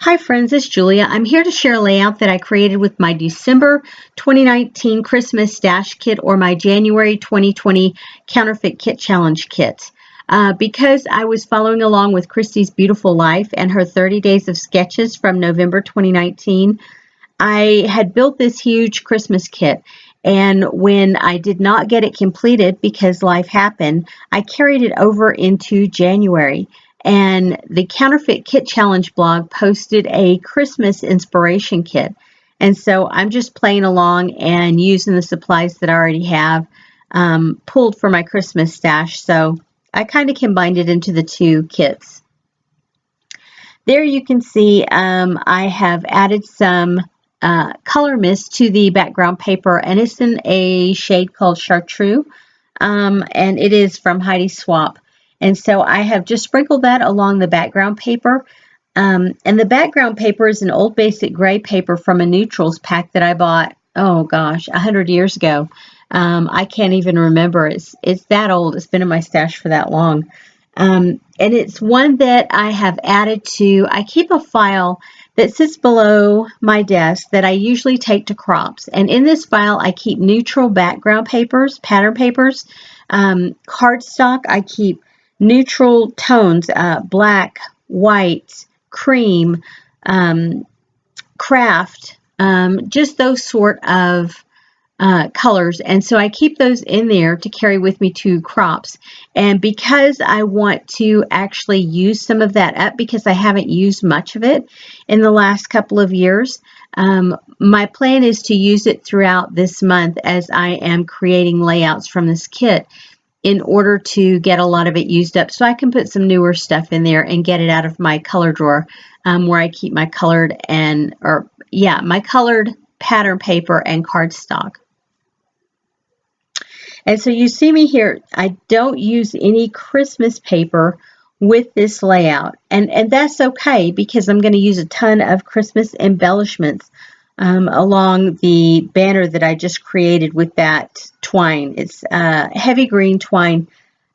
Hi friends, it's Julia. I'm here to share a layout that I created with my December 2019 Christmas Stash Kit or my January 2020 Counterfeit Kit Challenge kit. Because I was following along with Christy's Beautiful Life and her 30 days of sketches from November 2019, I had built this huge Christmas kit. And when I did not get it completed because life happened, I carried it over into January. And the Counterfeit Kit Challenge blog posted a Christmas inspiration kit. And so I'm just playing along and using the supplies that I already have pulled for my Christmas stash. So I kind of combined it into the two kits. There you can see I have added some color mist to the background paper, and it's in a shade called Chartreuse, and it is from Heidi Swapp. And so I have just sprinkled that along the background paper. And the background paper is an old basic gray paper from a neutrals pack that I bought, oh gosh, 100 years ago. I can't even remember. It's that old. It's been in my stash for that long. And it's one that I have added to. I keep a file that sits below my desk that I usually take to crops. And in this file, I keep neutral background papers, pattern papers, cardstock. I keep neutral tones, black, white, cream, craft, just those sort of colors. And so I keep those in there to carry with me to crops. And because I want to actually use some of that up, because I haven't used much of it in the last couple of years, my plan is to use it throughout this month as I am creating layouts from this kit in order to get a lot of it used up, so I can put some newer stuff in there and get it out of my color drawer, where I keep my colored my colored pattern paper and cardstock. And so you see me here, I don't use any Christmas paper with this layout. And that's okay, because I'm going to use a ton of Christmas embellishments along the banner that I just created with that twine. It's heavy green twine.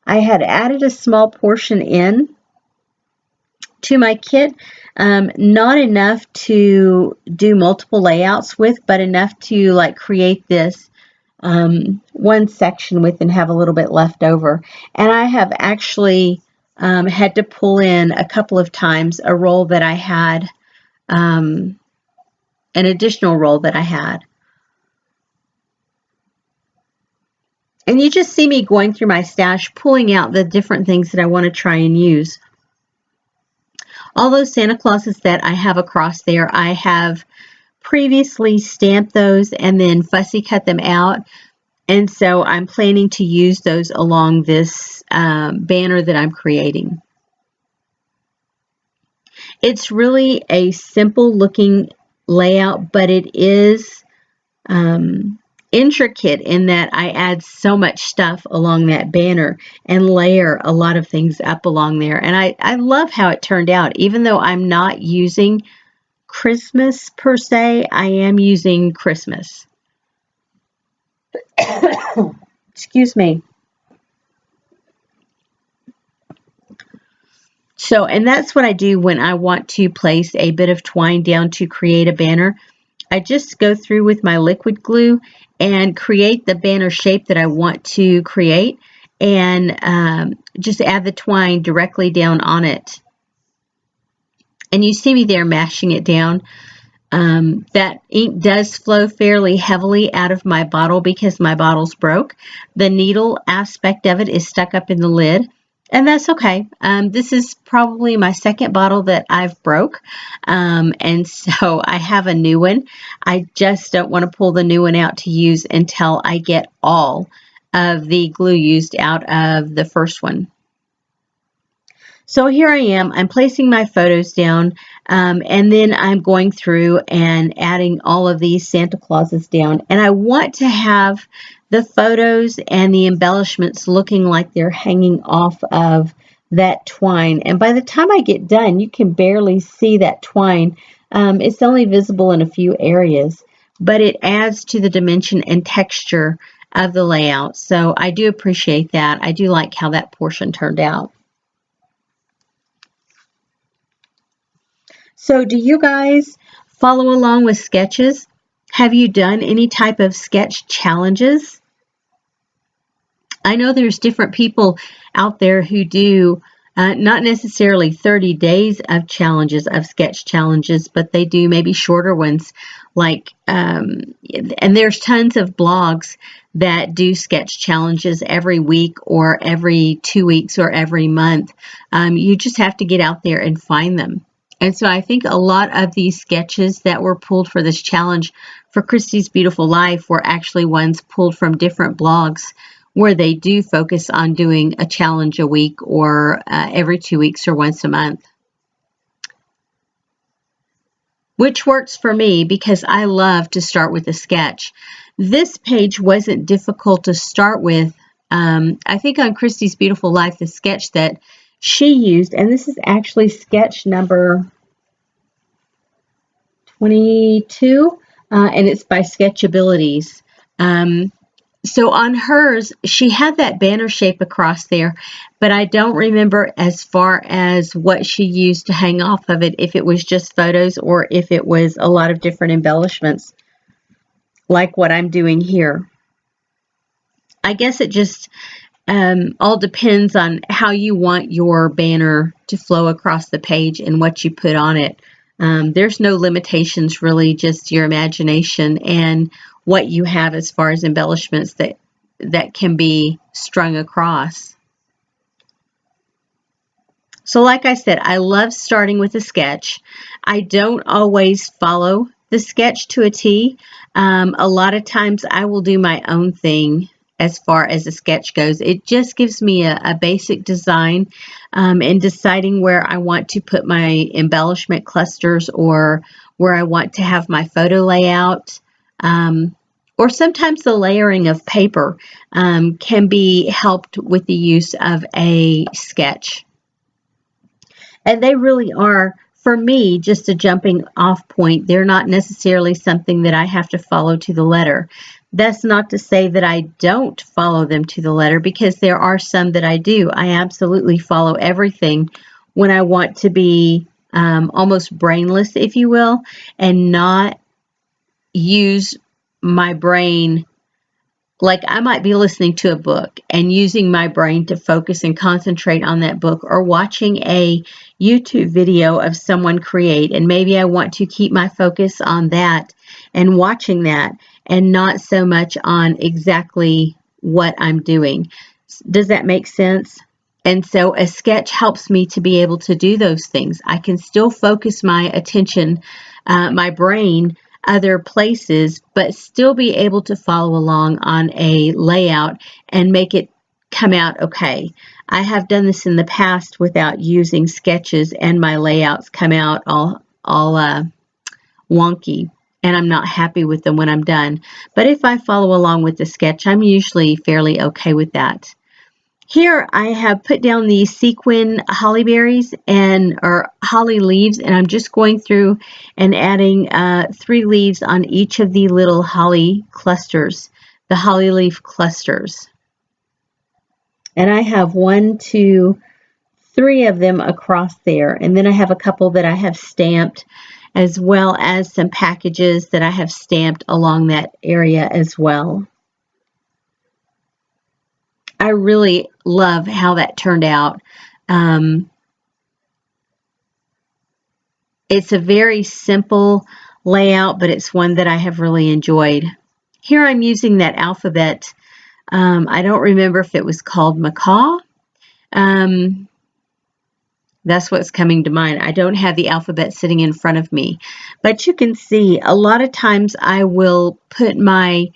I had added a small portion in to my kit, not enough to do multiple layouts with, but enough to like create this one section with and have a little bit left over. And I have actually had to pull in a couple of times a roll that I had, an additional roll that I had. And you just see me going through my stash, pulling out the different things that I want to try and use. All those Santa Clauses that I have across there, I have previously stamped those and then fussy cut them out. And so I'm planning to use those along this banner that I'm creating. It's really a simple looking layout, but it is intricate in that I add so much stuff along that banner and layer a lot of things up along there. And I love how it turned out. Even though I'm not using Christmas per se, I am using Christmas. Excuse me. So, and that's what I do when I want to place a bit of twine down to create a banner. I just go through with my liquid glue and create the banner shape that I want to create, and just add the twine directly down on it. And you see me there mashing it down. That ink does flow fairly heavily out of my bottle because my bottle's broke. The needle aspect of it is stuck up in the lid. And that's okay. This is probably my second bottle that I've broke. And so I have a new one. I just don't want to pull the new one out to use until I get all of the glue used out of the first one. So here I am. I'm placing my photos down, and then I'm going through and adding all of these Santa Clauses down. And I want to have the photos and the embellishments looking like they're hanging off of that twine. And by the time I get done, you can barely see that twine. It's only visible in a few areas, but it adds to the dimension and texture of the layout. So I do appreciate that. I do like how that portion turned out. So do you guys follow along with sketches? Have you done any type of sketch challenges? I know there's different people out there who do not necessarily 30 days of challenges, of sketch challenges, but they do maybe shorter ones like, and there's tons of blogs that do sketch challenges every week or every 2 weeks or every month. You just have to get out there and find them. And so I think a lot of these sketches that were pulled for this challenge for Christy's Beautiful Life were actually ones pulled from different blogs where they do focus on doing a challenge a week or every 2 weeks or once a month. Which works for me because I love to start with a sketch. This page wasn't difficult to start with. I think on Christy's Beautiful Life, the sketch that she used, and this is actually sketch number 22, and it's by Sketchabilities. So on hers, she had that banner shape across there, but I don't remember as far as what she used to hang off of it, if it was just photos or if it was a lot of different embellishments like what I'm doing here. I guess it just all depends on how you want your banner to flow across the page and what you put on it. There's no limitations, really, just your imagination and what you have as far as embellishments that can be strung across. So like I said, I love starting with a sketch. I don't always follow the sketch to a T. A lot of times I will do my own thing as far as a sketch goes. It just gives me a basic design in deciding where I want to put my embellishment clusters or where I want to have my photo layout. Or sometimes the layering of paper can be helped with the use of a sketch. And they really are, for me, just a jumping off point. They're not necessarily something that I have to follow to the letter. That's not to say that I don't follow them to the letter, because there are some that I do. I absolutely follow everything when I want to be almost brainless, if you will, and not use my brain. Like I might be listening to a book and using my brain to focus and concentrate on that book, or watching a YouTube video of someone create, and maybe I want to keep my focus on that and watching that and not so much on exactly what I'm doing. Does that make sense? And so a sketch helps me to be able to do those things. I can still focus my attention, my brain, other places, but still be able to follow along on a layout and make it come out okay. I have done this in the past without using sketches, and my layouts come out all wonky, and I'm not happy with them when I'm done. But if I follow along with the sketch, I'm usually fairly okay with that. Here I have put down the sequin holly berries or holly leaves, and I'm just going through and adding 3 leaves on each of the little holly clusters, the holly leaf clusters. And I have 1, 2, 3 of them across there, and then I have a couple that I have stamped, as well as some packages that I have stamped along that area as well. I really love how that turned out. It's a very simple layout, but it's one that I have really enjoyed. Here I'm using that alphabet. I don't remember if it was called macaw. That's what's coming to mind. I don't have the alphabet sitting in front of me. But you can see a lot of times I will put my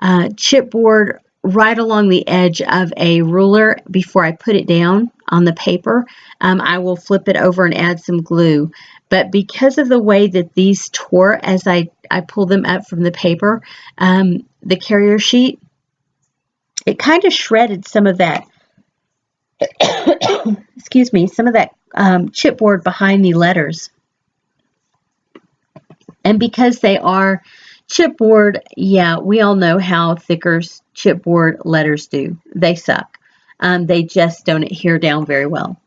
chipboard right along the edge of a ruler before I put it down on the paper. I will flip it over and add some glue. But because of the way that these tore as I pull them up from the paper, the carrier sheet, it kind of shredded some of that, excuse me, some of that chipboard behind the letters. And because they are chipboard, yeah, we all know how thicker chipboard letters do. They suck. They just don't adhere down very well.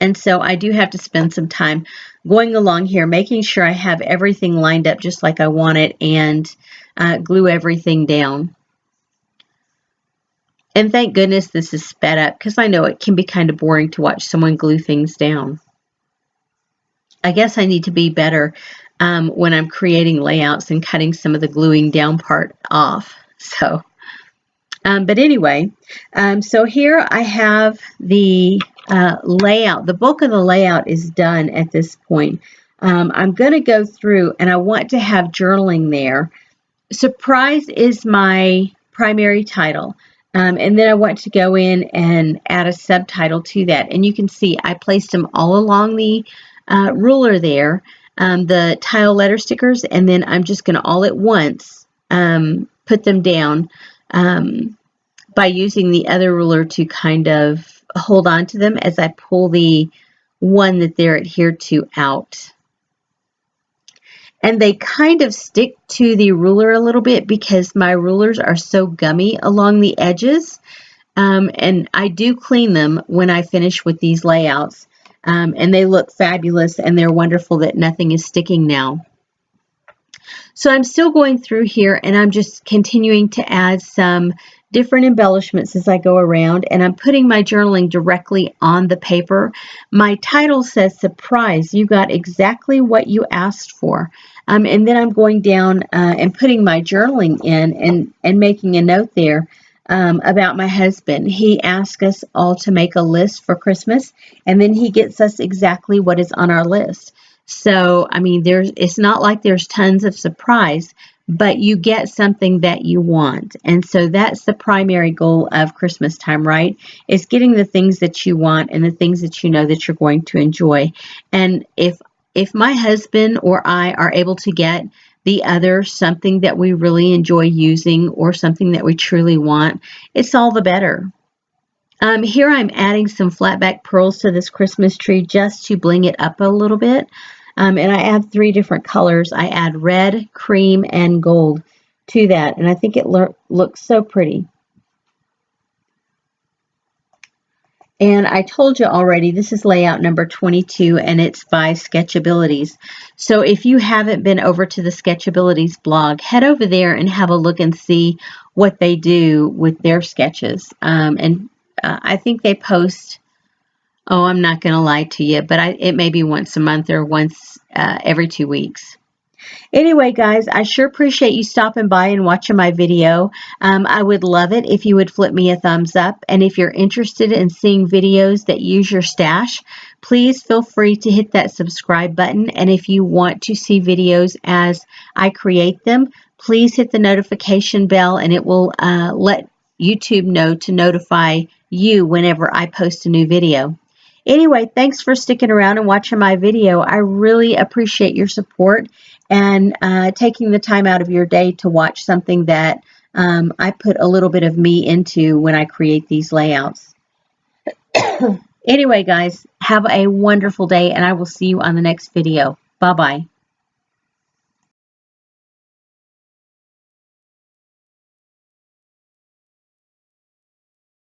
And so I do have to spend some time going along here, making sure I have everything lined up just like I want it, and glue everything down. And thank goodness this is sped up, because I know it can be kind of boring to watch someone glue things down. I guess I need to be better when I'm creating layouts and cutting some of the gluing down part off. So, but anyway, so here I have the layout. The bulk of the layout is done at this point. I'm going to go through, and I want to have journaling there. Surprise is my primary title. And then I want to go in and add a subtitle to that. And you can see I placed them all along the ruler there, the tile letter stickers, and then I'm just going to all at once put them down by using the other ruler to kind of hold on to them as I pull the one that they're adhered to out. And they kind of stick to the ruler a little bit because my rulers are so gummy along the edges. And I do clean them when I finish with these layouts. And they look fabulous, and they're wonderful that nothing is sticking now. So I'm still going through here, and I'm just continuing to add some different embellishments as I go around, and I'm putting my journaling directly on the paper. My title says Surprise. You got exactly what you asked for. And then I'm going down and putting my journaling in and making a note there about my husband. He asked us all to make a list for Christmas, and then he gets us exactly what is on our list. So, I mean, it's not like there's tons of surprise, but you get something that you want. And so that's the primary goal of Christmas time, right? Is getting the things that you want and the things that you know that you're going to enjoy. And if my husband or I are able to get the other something that we really enjoy using or something that we truly want, it's all the better. Here I'm adding some flatback pearls to this Christmas tree just to bling it up a little bit. And I add 3 different colors. I add red, cream, and gold to that. And I think it looks so pretty. And I told you already, this is layout number 22, and it's by Sketchabilities. So if you haven't been over to the Sketchabilities blog, head over there and have a look and see what they do with their sketches. I think they post, oh, I'm not going to lie to you, but it may be once a month or once every 2 weeks. Anyway, guys, I sure appreciate you stopping by and watching my video. I would love it if you would flip me a thumbs up. And if you're interested in seeing videos that use your stash, please feel free to hit that subscribe button. And if you want to see videos as I create them, please hit the notification bell, and it will let YouTube know to notify you whenever I post a new video. Anyway, thanks for sticking around and watching my video. I really appreciate your support and taking the time out of your day to watch something that I put a little bit of me into when I create these layouts. Anyway, guys, have a wonderful day, and I will see you on the next video. Bye-bye.